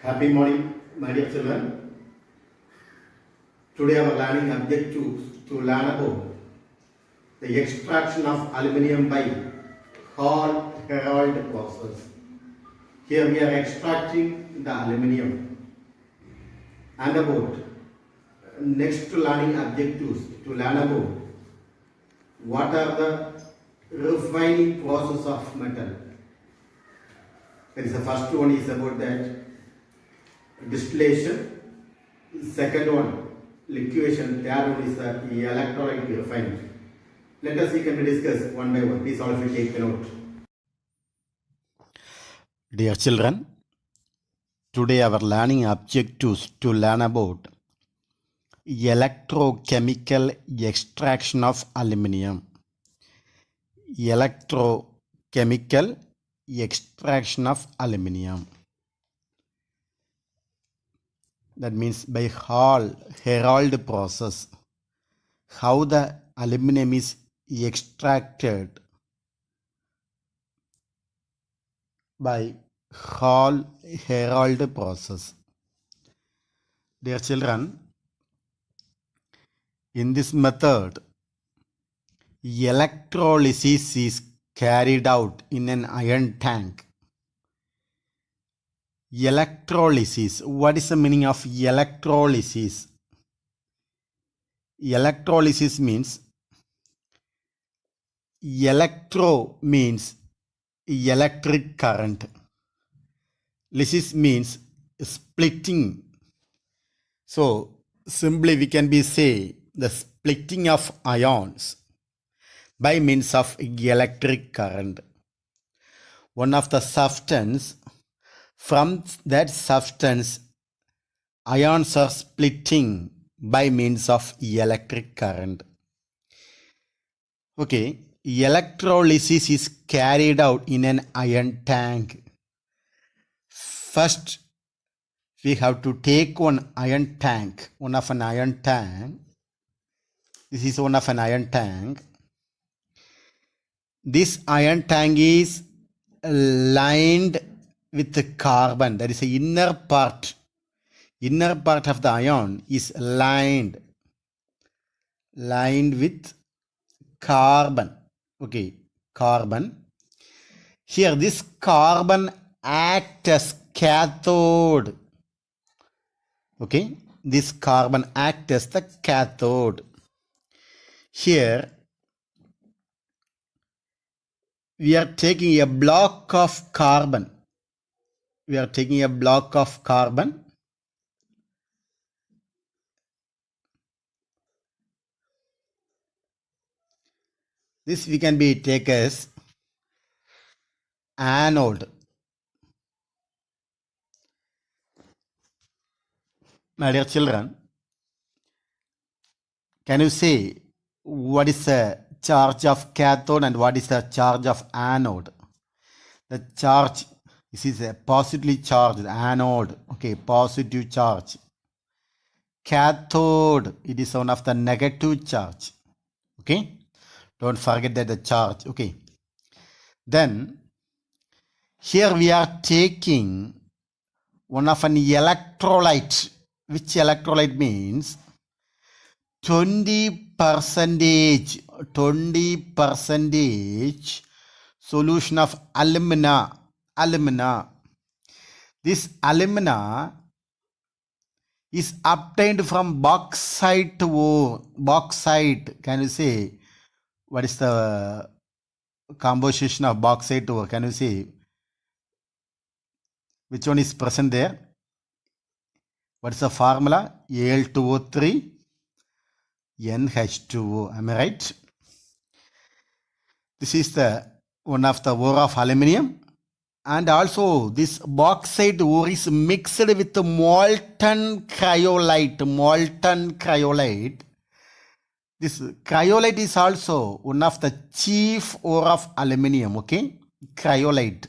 Happy morning, my dear children. Today our learning objective to learn about the extraction of aluminium by Hall-Hérold process. Here we are extracting the aluminium and about next learning objectives to learn about what are the refining process of metal. That is the first one is about that distillation, second one liquefaction, third one is the electrolytic refining. Let us see, can we discuss one by one. Please all of you take a note. Dear children, today our learning objectives to learn about electrochemical extraction of aluminium. Electrochemical extraction of aluminium. That means by Hall-Hérold process, how the aluminum is extracted by Hall-Hérold process. Dear children, in this method, electrolysis is carried out in an iron tank. Electrolysis. What is the meaning of electrolysis? Electrolysis means electro means electric current. Lysis means splitting. So simply we can say the splitting of ions by means of electric current. One of the substance, from that substance ions are splitting by means of electric current. Okay, electrolysis is carried out in an iron tank. First, we have to take one iron tank, one of an iron tank. This is one of an iron tank. This iron tank is lined with the carbon. That is the inner part. Inner part of the ion is lined with carbon. Okay, carbon. Here this carbon acts as cathode. Okay, this carbon acts as the cathode. Here we are taking a block of carbon. We are taking a block of carbon. This we can take as anode. My dear children, can you say what is the charge of cathode and what is the charge of anode? The charge, this is a positively charged anode. Okay, positive charge. Cathode, it is one of the negative charge. Okay, don't forget that the charge. Okay, then here we are taking one of an electrolyte. Which electrolyte means 20% solution of alumina. This alumina is obtained from bauxite ore. Bauxite, can you say what is the composition of bauxite ore? Can you say which one is present there? What is the formula? Al2O3 NH2O. Am I right? This is the one of the ore of aluminium. And also this bauxite ore is mixed with molten cryolite. This cryolite is also one of the chief ore of aluminium. Okay, cryolite.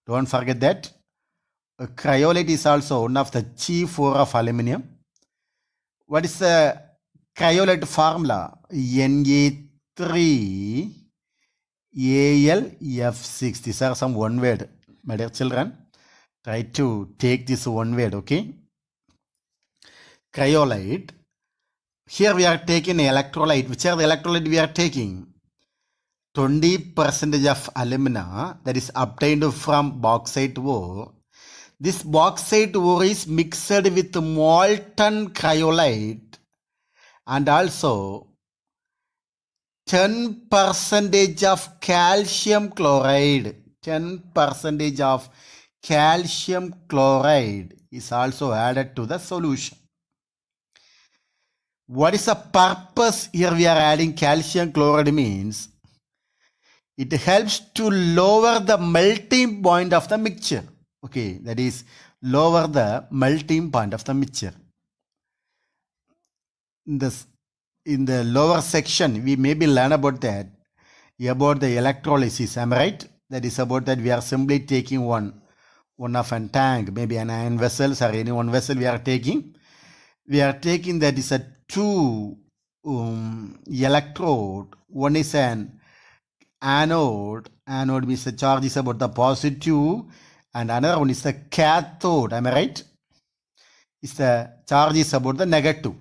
Don't forget that. Cryolite is also one of the chief ore of aluminium. What is the cryolite formula? Na3Al F6. These are some one word, my dear children. Try to take this one word, okay? Cryolite. Here we are taking electrolyte. Which are the electrolyte we are taking? 20% of alumina that is obtained from bauxite ore. This bauxite ore is mixed with molten cryolite and also 10% of calcium chloride. 10% of calcium chloride is also added to the solution. What is the purpose here we are adding calcium chloride means? It helps to lower the melting point of the mixture. Okay, that is lower the melting point of the mixture. In the lower section, we maybe learn about that, about the electrolysis. Am I right? That is about that we are simply taking one of a tank, maybe an iron vessels or any one vessel we are taking. We are taking that is a two electrode. One is an anode. Anode means the charge is about the positive, and another one is the cathode. Am I right? Is the charge is about the negative.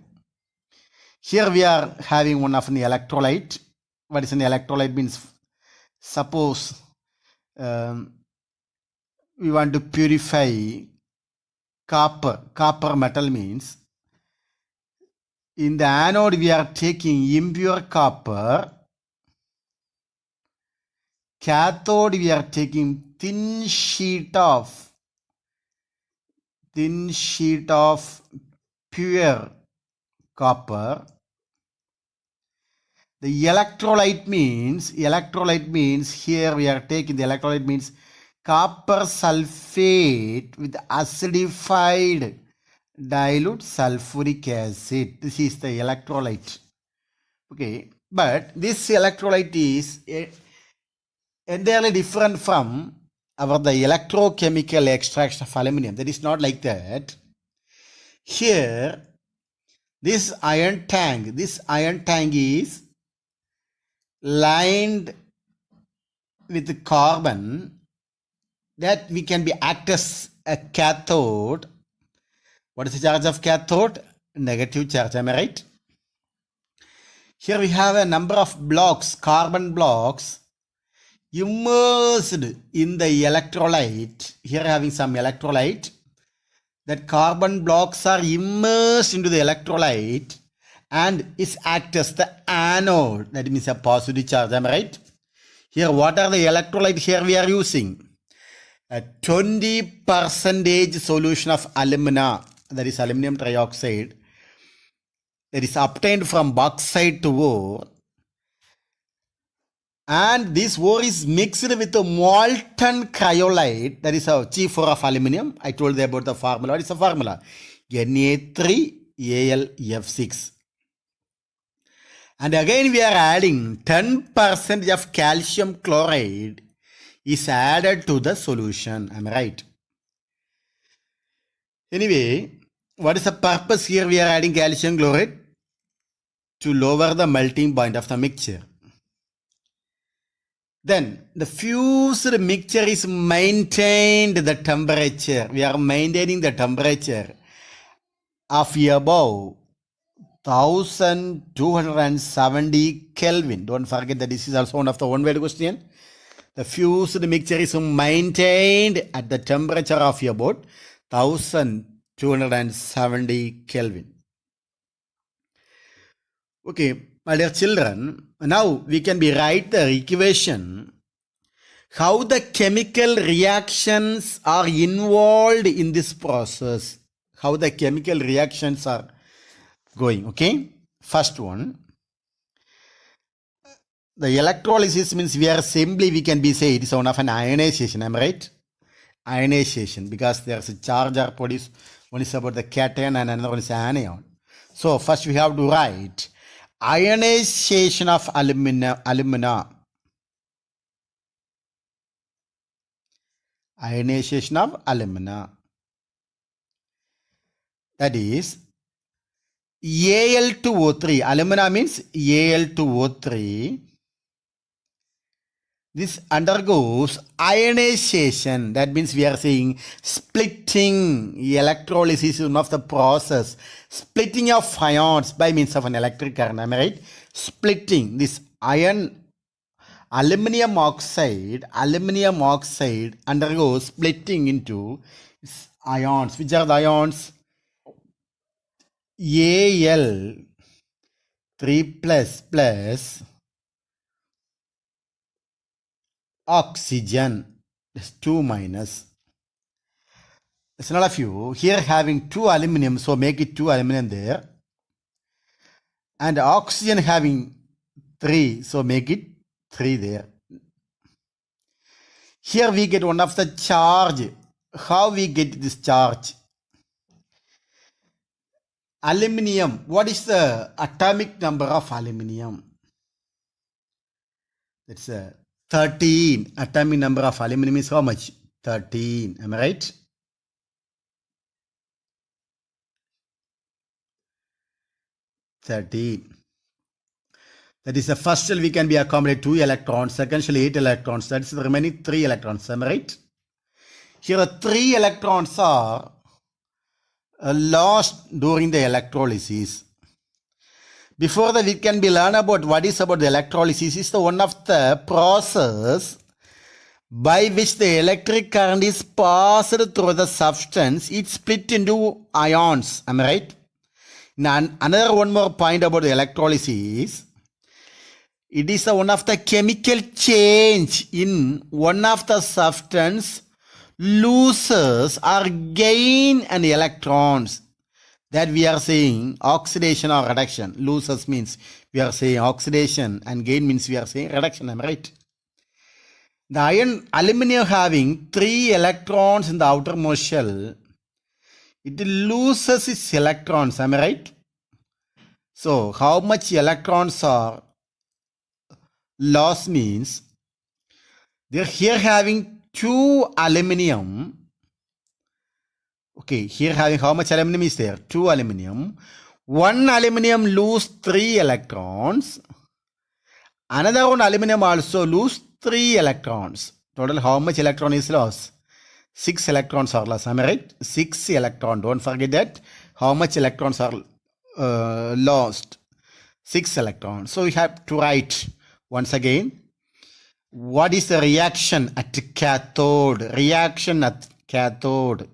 Here we are having one of an electrolyte. What is an electrolyte means? Suppose we want to purify copper. Copper metal means in the anode we are taking impure copper. Cathode we are taking thin sheet of pure copper. The electrolyte means here we are taking the electrolyte means copper sulfate with acidified dilute sulfuric acid. This is the electrolyte. Okay, but this electrolyte is entirely different from the electrochemical extraction of aluminium. That is not like that. Here, this iron tank is lined with carbon that we can be act as a cathode. What is the charge of cathode? Negative charge, am I right? Here we have a number of blocks, carbon blocks immersed in the electrolyte. Here having some electrolyte. That carbon blocks are immersed into the electrolyte and is act as the anode. That means a positive charge, am I right? Here what are the electrolyte here we are using? A 20% solution of alumina, that is aluminum trioxide, that is obtained from bauxite ore. And this ore is mixed with a molten cryolite, that is a G4 of aluminium. I told you about the formula. What is the formula? Na3Al(F6). And again we are adding 10% of calcium chloride is added to the solution. Am I right? Anyway, what is the purpose here we are adding calcium chloride? To lower the melting point of the mixture. Then the fused mixture is maintained the temperature. We are maintaining the temperature of above 1270 Kelvin. Don't forget that this is also one of the one-word question. The fused mixture is maintained at the temperature of about 1270 Kelvin. Okay, my dear children, now we can be write the equation how the chemical reactions are involved in this process. How the chemical reactions are going. Okay, first one. The electrolysis means we can be say it is one of an ionization. Am I right? Ionization, because there's a charge are produced. One is about the cation and another one is anion. So first we have to write ionization of alumina. Ionization of alumina. That is Al2O3. Alumina means Al2O3 This undergoes ionization. That means we are saying splitting. Electrolysis is one of the process. Splitting of ions by means of an electric current. Am I right? Splitting this aluminium oxide undergoes splitting into ions. Which are the ions? Al 3 plus oxygen is 2 minus. It's not of you. Here having 2 aluminum, so make it 2 aluminum there. And oxygen having 3, so make it 3 there. Here we get one of the charge. How we get this charge? Aluminium. What is the atomic number of aluminium? That's 13. Atomic number of aluminum is how much? 13. Am I right? That is the first shell we can be accommodate 2 electrons, second shell 8 electrons, that is the remaining 3 electrons, am I right? Here the 3 electrons are lost during the electrolysis. Before that we can be learn about what is about the electrolysis. Is the one of the process by which the electric current is passed through the substance. It split into ions, am I right? Now, another one more point about the electrolysis. It is one of the chemical change in one of the substance loses or gain an electrons. That we are saying oxidation or reduction. Loses means we are saying oxidation and gain means we are saying reduction. Am I right? The aluminium having 3 electrons in the outermost shell, it loses its electrons. Am I right? So how much electrons are lost means they are here having 2 aluminium. Okay, here having how much aluminum is there? 2 aluminum. 1 aluminum lose 3 electrons. Another one aluminum also lose 3 electrons. Total how much electron is lost? 6 electrons are lost. Am I right? 6 electrons. Don't forget that. How much electrons are lost? 6 electrons. So we have to write once again. What is the reaction at cathode? Reaction at cathode.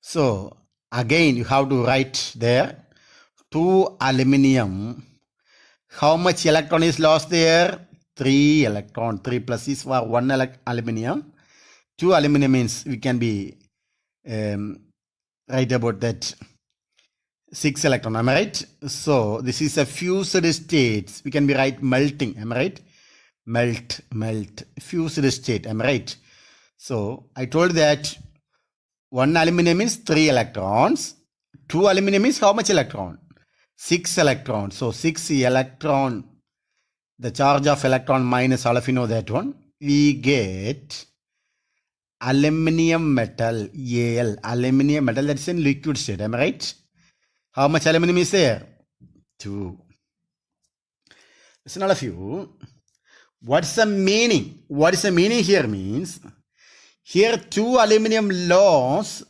So again you have to write there 2 aluminium. How much electron is lost there? 3 electron. 3 plus is for 1 aluminium. 2 aluminium means we can be right about that 6 electron. Am I right? So this is a fused state. We can be right melting. Am I right? Melt. Fused state. Am I right? So I told that 1 aluminum is 3 electrons. 2 aluminum is how much electron? 6 electrons. So 6 electron. The charge of electron minus, all of you know that one. We get aluminium metal, Al. Aluminium metal, that's in liquid state. Am I right? How much aluminum is there? 2. Listen, all of you. What's the meaning? What is the meaning here means? Here 2 aluminum loss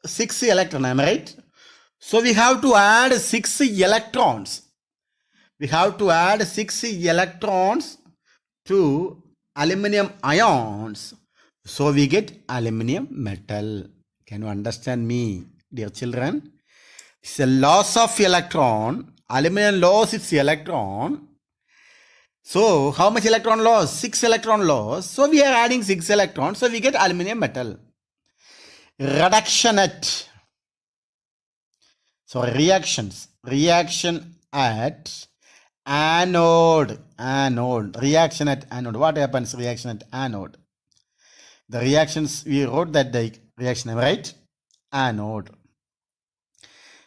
6 electron, am I right? So we have to add 6 electrons. We have to add 6 electrons to aluminum ions. So we get aluminum metal. Can you understand me, dear children? It's a loss of electron. Aluminum loss its electron. So how much electron loss? 6 electron loss. So we are adding 6 electrons. So we get aluminum metal. Reaction at at anode. Reaction at anode. What happens? Reaction at anode. The reactions, we wrote that the reaction, right? Anode.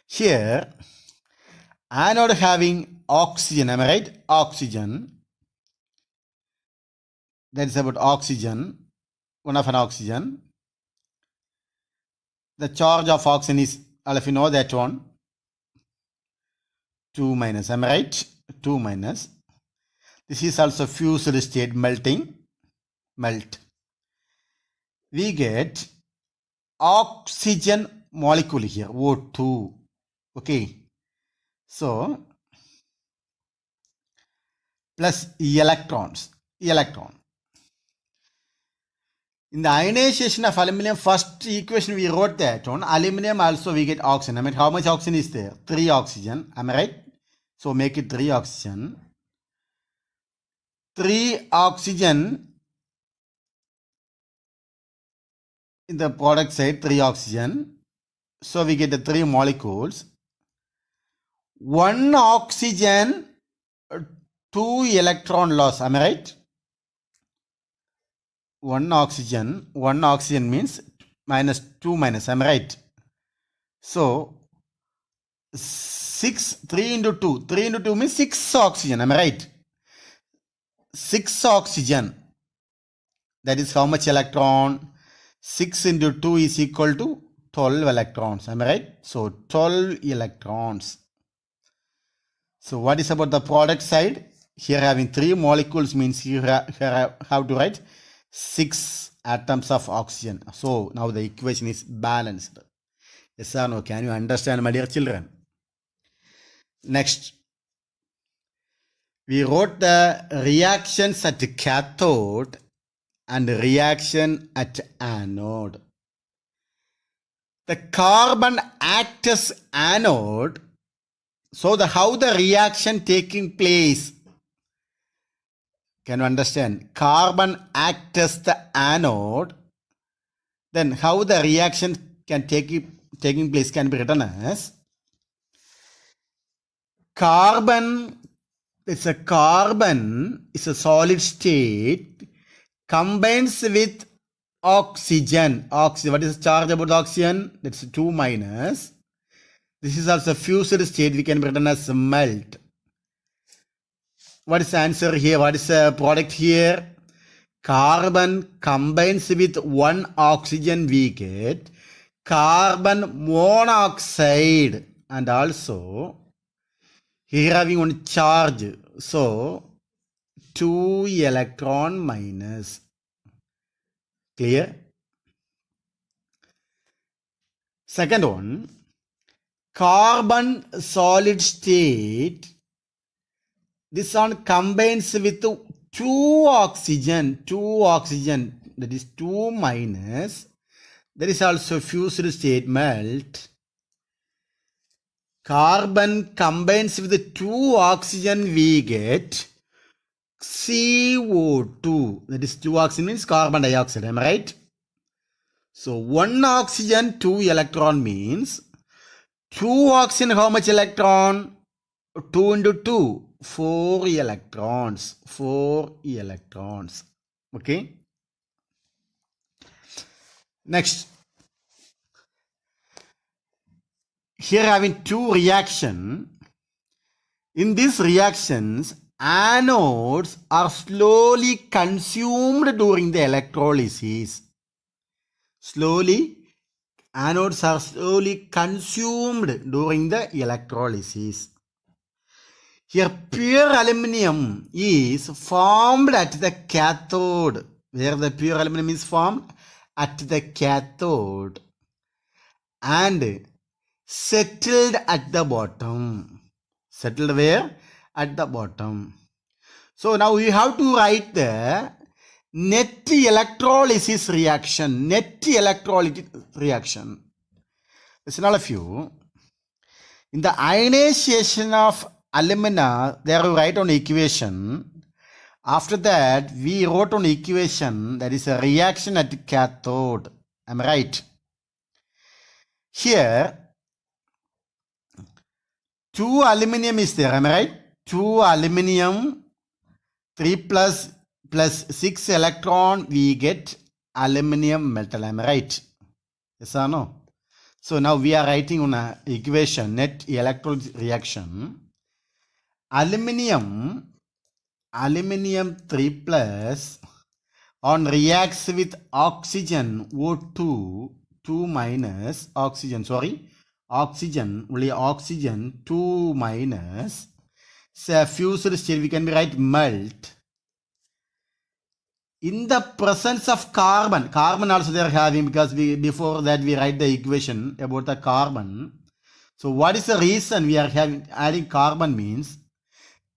Here, anode having oxygen, am I right? Oxygen. That is about oxygen. One of an oxygen. The charge of oxygen is all of you know that one. 2 minus, am I right? 2 minus. This is also fused state, melting, melt. We get oxygen molecule here, O2. Okay. So, plus electrons, electron. In the ionization of aluminum, first equation we wrote that on aluminum also we get oxygen. I mean, how much oxygen is there? 3 oxygen. Am I right? So make it 3 oxygen. 3 oxygen in the product side, 3 oxygen. So we get the 3 molecules. 1 oxygen, 2 electron loss. Am I right? 1 oxygen means minus 2 minus, am I right? So 3 into 2 means 6 oxygen, am I right? 6 oxygen, that is how much electron? 6 into 2 is equal to 12 electrons, am I right? So 12 electrons. So what is about the product side? Here having 3 molecules means you have to write 6 atoms of oxygen. So now the equation is balanced. Yes or no? Can you understand, my dear children? Next, we wrote the reactions at cathode and reaction at anode. The carbon acts as anode. So how the reaction taking place? Can you understand? Carbon acts as the anode. Then how the reaction can taking place can be written as carbon is a solid state, combines with oxygen. What is the charge about the oxygen? That's 2 minus. This is also fused state. We can be written as melt. What is the answer here? What is the product here? Carbon combines with 1 oxygen, we get carbon monoxide, and also here having one charge, so 2 electron minus. Clear? Second one, carbon solid state. This one combines with 2 oxygen, that is 2 minus. There is also fused state, melt. Carbon combines with 2 oxygen, we get CO2. That is 2 oxygen means carbon dioxide, am I right? So 1 oxygen, 2 electron means 2 oxygen, how much electron? 2 into 2. 4 electrons. Okay. Next. Here having 2 reactions. In these reactions, anodes are slowly consumed during the electrolysis. Anodes are slowly consumed during the electrolysis. Here pure aluminum is formed at the cathode, where the pure aluminum is formed at the cathode and settled at the bottom. Settled where? At the bottom. So now we have to write the net electrolysis reaction. Listen all of you. In the ionization of alumina, there we write on equation. After that, we wrote on equation that is a reaction at cathode. Am I right? Here, 2 aluminum is there. Am I right? 2 aluminum, 3 plus 6 electron, we get aluminum metal. Am I right? Yes or no? So now we are writing on an equation, net electrolysis reaction. Aluminium 3 plus on reacts with oxygen O2, 2 minus oxygen, oxygen, only oxygen 2 minus, say fused state, we can write melt. In the presence of carbon also they are having, because before that we write the equation about the carbon. So what is the reason we are adding carbon means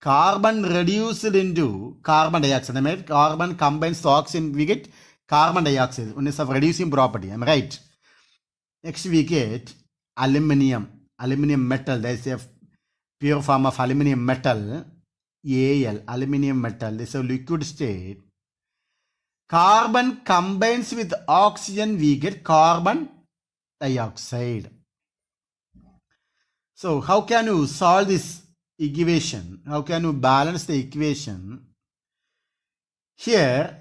carbon reduced into carbon dioxide. I mean, carbon combines the oxygen, we get carbon dioxide. One is of reducing property. Am I right? Next we get aluminium metal. There is a pure form of aluminium metal, Al, aluminium metal. This is a liquid state. Carbon combines with oxygen, we get carbon dioxide. So how can you solve this equation? How can you balance the equation? Here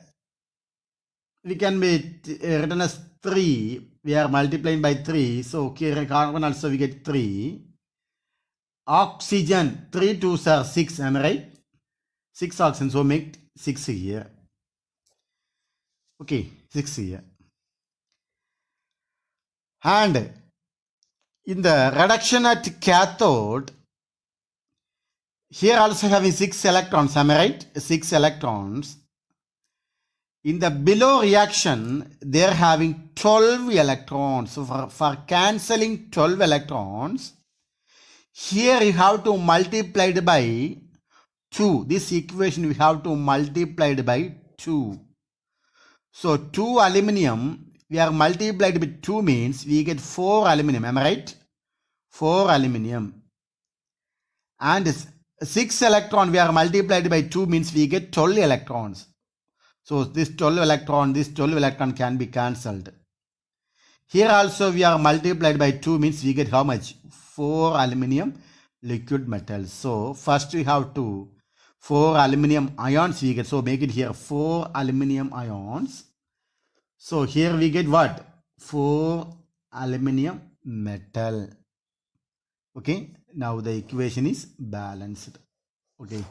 we can be written as 3. We are multiplying by 3. So here carbon also we get 3. Oxygen, 3 2s are 6. Am I right? 6 oxygen. So make 6 here. Okay, 6 here. And in the reduction at cathode, here also having 6 electrons. Am I right? 6 electrons. In the below reaction, they are having 12 electrons. So for cancelling 12 electrons, here you have to multiply it by 2. This equation we have to multiply it by 2. So 2 aluminium, we are multiplied by 2 means we get 4 aluminium. Am I right? 4 aluminium. And 6 electron, we are multiplied by 2 means we get 12 electrons. So this 12 electron can be cancelled. Here also we are multiplied by 2 means we get how much? 4 aluminium liquid metal. So first we have to 4 aluminium ions we get. So make it here 4 aluminium ions. So here we get what? 4 aluminium metal. Okay. Now the equation is balanced. Okay.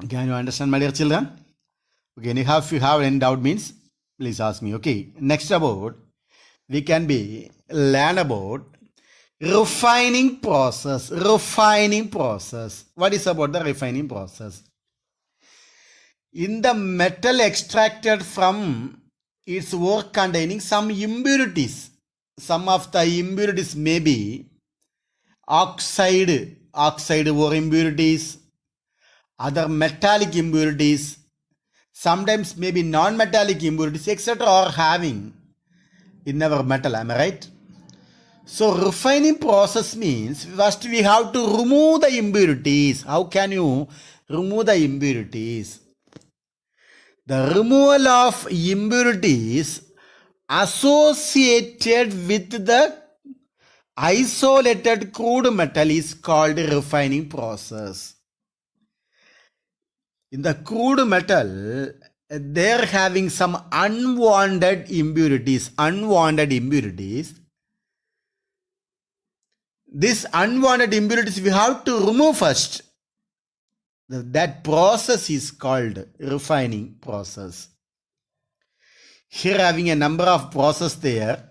Can you understand, my dear children? Okay. Anyhow, if you have any doubt means please ask me. Okay. Next about we can be learn about refining process. What is about the refining process? In the metal extracted from its ore containing some impurities. Some of the impurities may be oxide ore impurities, other metallic impurities, sometimes maybe non-metallic impurities, etc. are having in our metal. Am I right? So refining process means first we have to remove the impurities. How can you remove the impurities? The removal of impurities associated with the isolated crude metal is called refining process. In the crude metal, they are having some unwanted impurities. These unwanted impurities we have to remove first. That process is called refining process. Here having a number of process there.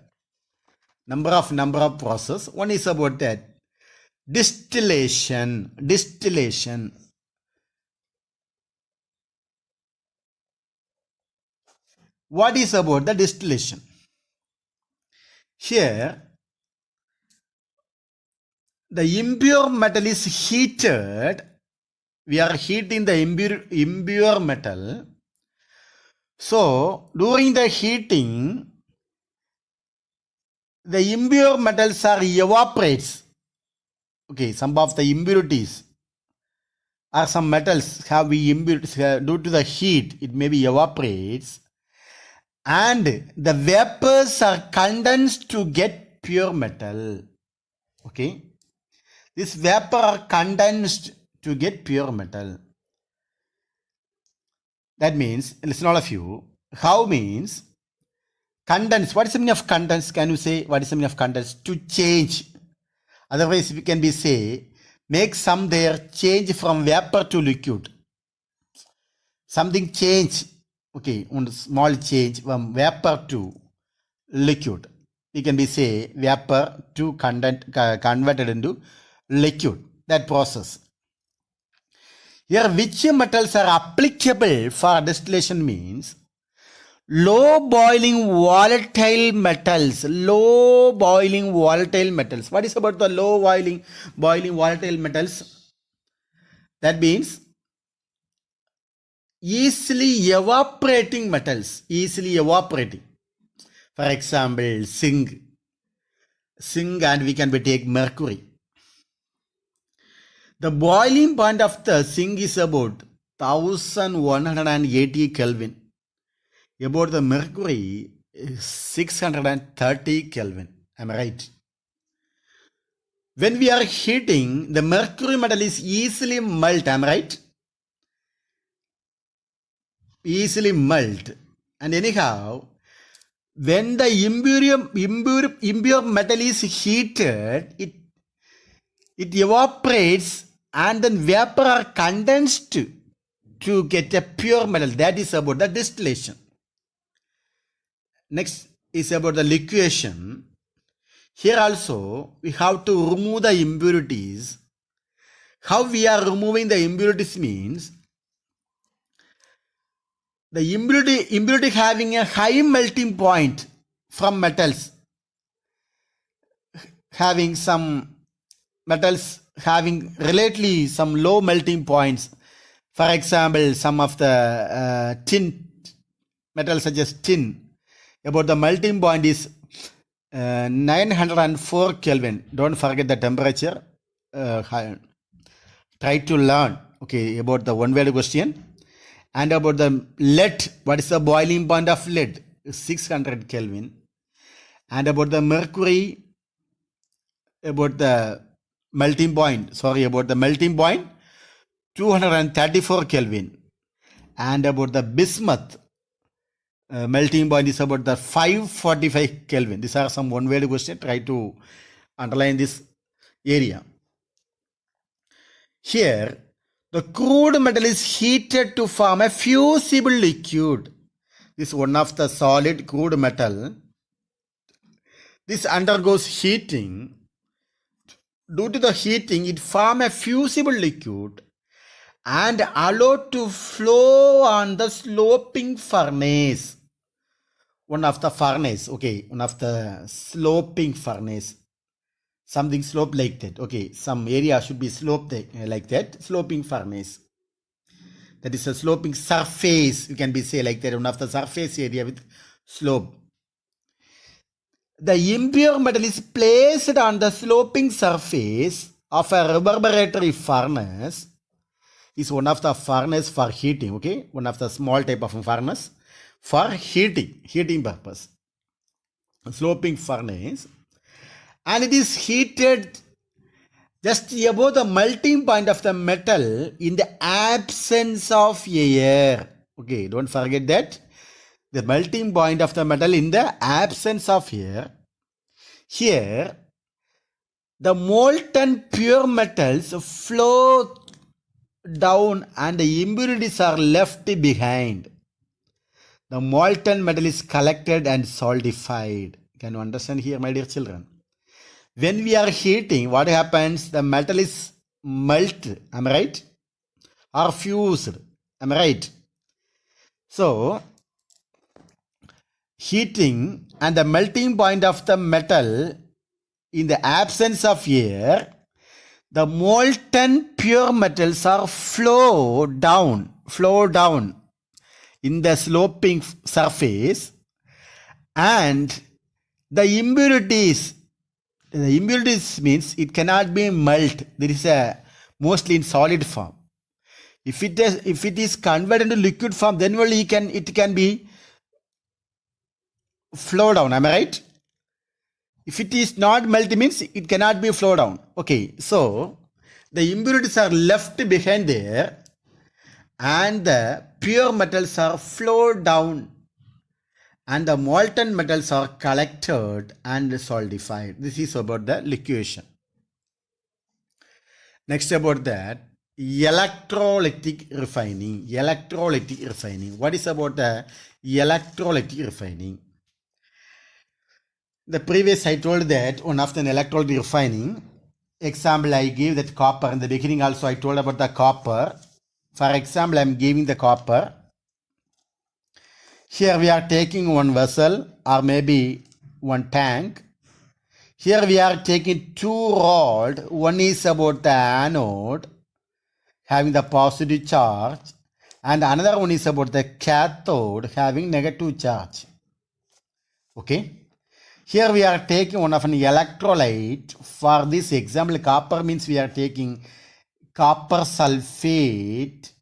Number of process. One is about that. Distillation. What is about the distillation? Here, the impure metal is heated. We are heating the impure metal. So, during the heating, the impure metals are evaporates. Okay, some of the impurities or some metals have impurities due to the heat. It may be evaporates. And the vapors are condensed to get pure metal. Okay. This vapor are condensed to get pure metal. That means, listen all of you, how means condense. What is the meaning of condense? Can you say what is the meaning of condense? To change. Otherwise, we can be say, make some there change from vapor to liquid. Something change. Okay, one small change from vapor to liquid. we can be say vapor to converted into liquid, that process. Here, which metals are applicable for distillation means low boiling volatile metals. Low boiling volatile metals. What is about the low boiling volatile metals? That means easily evaporating metals. Easily evaporating. For example, zinc. Zinc, and we can take mercury. The boiling point of the zinc is about 1180 Kelvin. About the mercury is 630 Kelvin. Am I right? When we are heating, the mercury metal is easily melt. Am I right? Easily melt. And anyhow, when the impure metal is heated, it evaporates and then vapor are condensed to get a pure metal. That is about the distillation. Next is about the liquefaction. Here also we have to remove the impurities. How we are removing the impurities means the impurity having a high melting point from metals, having some metals having relatively some low melting points. For example, some of the tin metals such as tin, about the melting point is 904 Kelvin. Don't forget the temperature. Try to learn, okay, about the one-word question. And about the lead, what is the boiling point of lead? 600 Kelvin. And about the mercury, about the melting point, 234 Kelvin. And about the bismuth, melting point is about the 545 Kelvin. These are some one-word questions. Try to underline this area. Here, the crude metal is heated to form a fusible liquid. This is one of the solid crude metal. This undergoes heating. Due to the heating, it forms a fusible liquid and allowed to flow on the sloping furnace. One of the sloping furnace. Something sloped like that. Okay, some area should be sloped like that. Sloping furnace. That is a sloping surface. You can be say like that. One of the surface area with slope. The impure metal is placed on the sloping surface of a reverberatory furnace. Is one of the furnace for heating. Okay, one of the small type of furnace for heating purpose. A sloping furnace. And it is heated just above the melting point of the metal in the absence of air. Okay, don't forget that. The melting point of the metal in the absence of air. Here, the molten pure metals flow down and the impurities are left behind. The molten metal is collected and solidified. Can you understand here, my dear children? When we are heating, what happens? The metal is melted, am I right? Or fused, am I right? So, heating and the melting point of the metal in the absence of air, the molten pure metals are flow down in the sloping surface, and the impurities means it cannot be melt. There is a mostly in solid form. If it is converted into liquid form, then only it can be flow down. Am I right? If it is not melt, means it cannot be flow down. Okay, so the impurities are left behind there, and the pure metals are flowed down, and the molten metals are collected and solidified. This is about the liquefaction. Next about that, electrolytic refining. What is about the electrolytic refining? The previous I told that one of the electrolyte refining example I gave that copper. In the beginning also I told about the copper. For example, I am giving the copper. Here we are taking one vessel or maybe one tank. Here we are taking two rods. One is about the anode having the positive charge and another one is about the cathode having negative charge. Okay. Here we are taking one of an electrolyte. For this example, copper means we are taking copper sulfate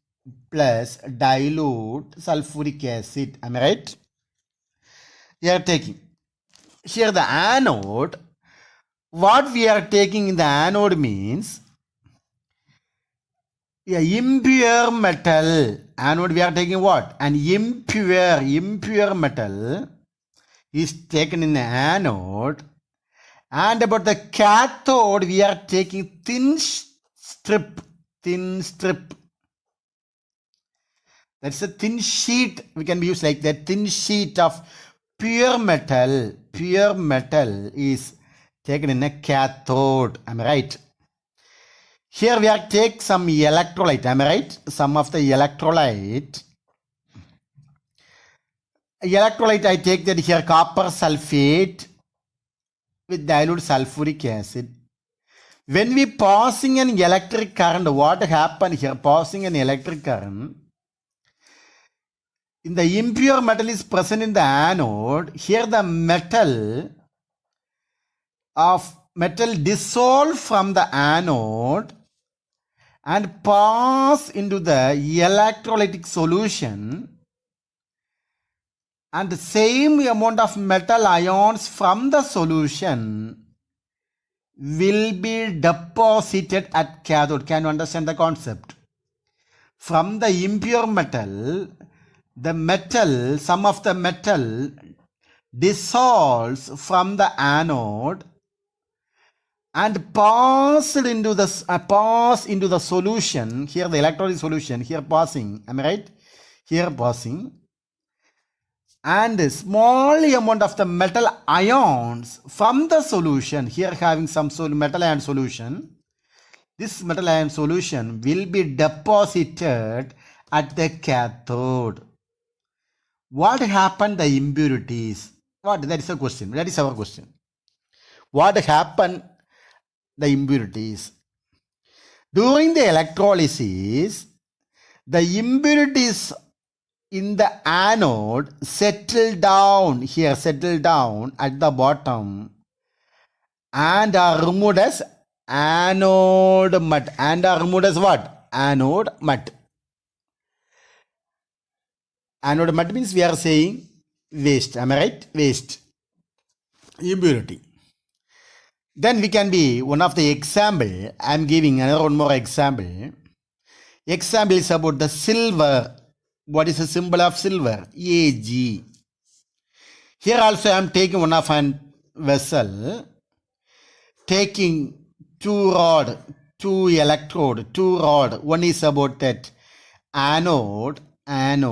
plus dilute sulfuric acid. Am I right? We are taking. Here the anode. What we are taking in the anode means impure metal. Anode we are taking what? An impure metal is taken in the anode, and about the cathode we are taking thin strip. That's a thin sheet. We can use like that, thin sheet of pure metal. Pure metal is taken in a cathode. Am I right? Here we are take some electrolyte. Am I right? Some of the electrolyte. Electrolyte I take that here copper sulfate with dilute sulfuric acid. When we passing an electric current, what happened here? Passing an electric current. In the impure metal is present in the anode. Here the metal dissolve from the anode and pass into the electrolytic solution, and the same amount of metal ions from the solution will be deposited at cathode. Can you understand the concept? From the impure metal, some of the metal dissolves from the anode and pass into the solution. Here the electrolytic solution, here passing. Am I right? Here passing. And a small amount of the metal ions from the solution, here having some metal ion solution, this metal ion solution will be deposited at the cathode. What happened the impurities? That is a question. That is our question. What happened the impurities? During the electrolysis, the impurities in the anode settle down at the bottom and are removed as anode mud. And are removed as what? Anode mud. Anode mud means we are saying waste. Am I right? Waste. Impurity. Then we can be one of the example. I am giving another one more example. Example is about the silver. What is the symbol of silver? Ag. Here also I am taking one of a vessel, taking two rod. One is about that anode, and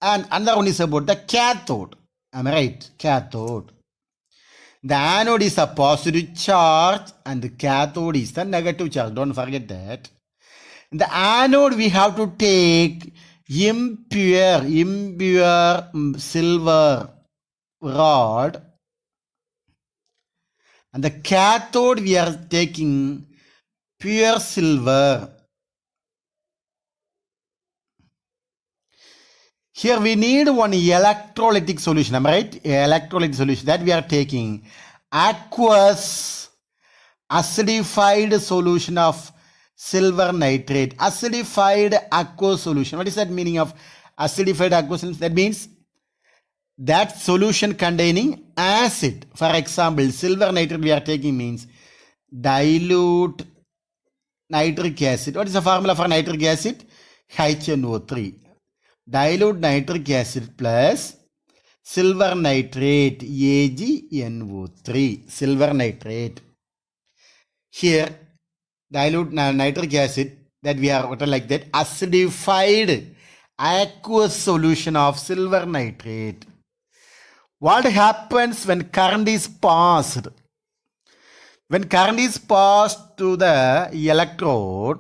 another one is about the cathode. Am I right? Cathode. The anode is a positive charge and the cathode is the negative charge. Don't forget that. In the anode we have to take impure silver rod, and the cathode we are taking pure silver. Here we need one electrolytic solution. Am I right? Electrolytic solution that we are taking aqueous acidified solution of silver nitrate. Acidified aqueous solution. What is that meaning of acidified aqueous solution? That means that solution containing acid. For example, silver nitrate we are taking means dilute nitric acid. What is the formula for nitric acid? HNO3. Dilute nitric acid plus silver nitrate, AgNO3. Silver nitrate. Here, dilute nitric acid that we are written like that, acidified aqueous solution of silver nitrate. What happens when current is passed? When current is passed to the electrode,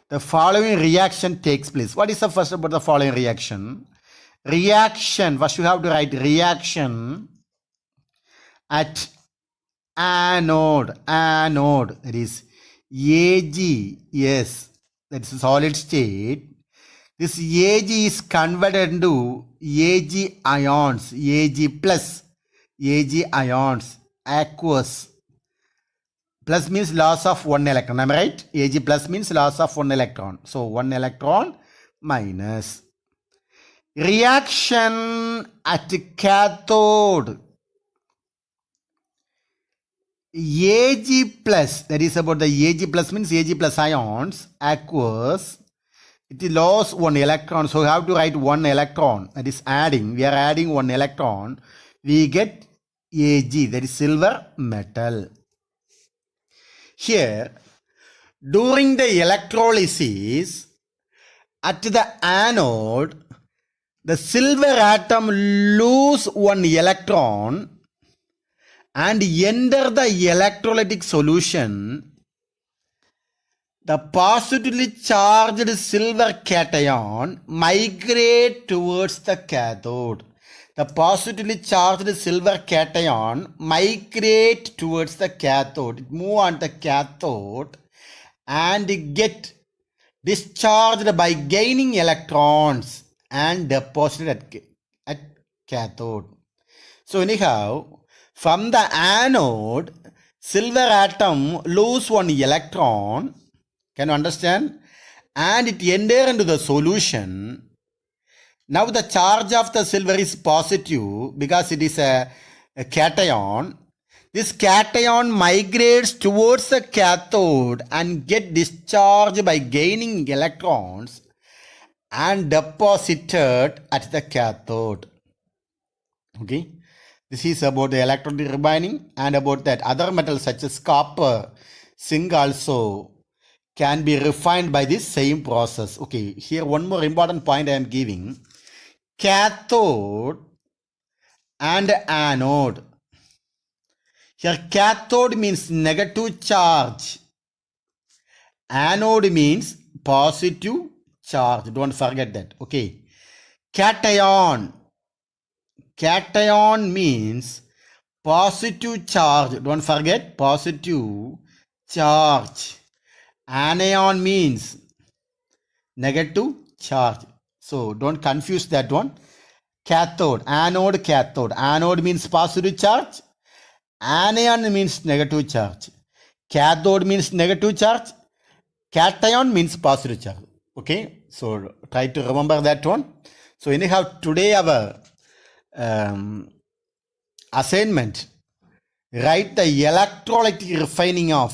the following reaction takes place. What is the first about the following reaction? Reaction, first you have to write reaction at anode, that is Ag, yes, that is solid state. This Ag is converted into Ag ions, Ag plus, Ag ions, aqueous. Plus means loss of one electron, am I right? Ag plus means loss of one electron. So one electron minus. Reaction at cathode. Ag plus, that is about the Ag plus means Ag plus ions, aqueous. It lost one electron, so we have to write one electron. That is adding, we are adding one electron. We get Ag, that is silver metal. Here, during the electrolysis, at the anode, the silver atom lose one electron and enter the electrolytic solution. The positively charged silver cation migrate towards the cathode. The positively charged silver cation migrate towards the cathode. It move on the cathode and get discharged by gaining electrons and deposited at cathode. So anyhow, from the anode, silver atom lose one electron. Can you understand? And it enter into the solution. Now the charge of the silver is positive because it is a cation. This cation migrates towards the cathode and get discharged by gaining electrons and deposited at the cathode. Okay. This is about the electrolytic refining, and about that other metals such as copper, zinc also can be refined by this same process. Okay, here one more important point I am giving. Cathode and anode. Here cathode means negative charge. Anode means positive charge. Don't forget that. Okay. Cation. Cation means positive charge. Don't forget positive charge. Anion means negative charge. So don't confuse that one. Cathode, anode, cathode. Anode means positive charge. Anion means negative charge. Cathode means negative charge. Cation means positive charge. Okay, so try to remember that one. So anyhow, today our assignment, write the electrolytic refining of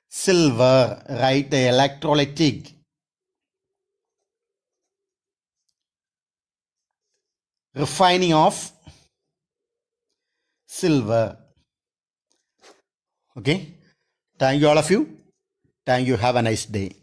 silver. Write the electrolytic refining of silver. Okay, thank you all of you. Thank you. Have a nice day.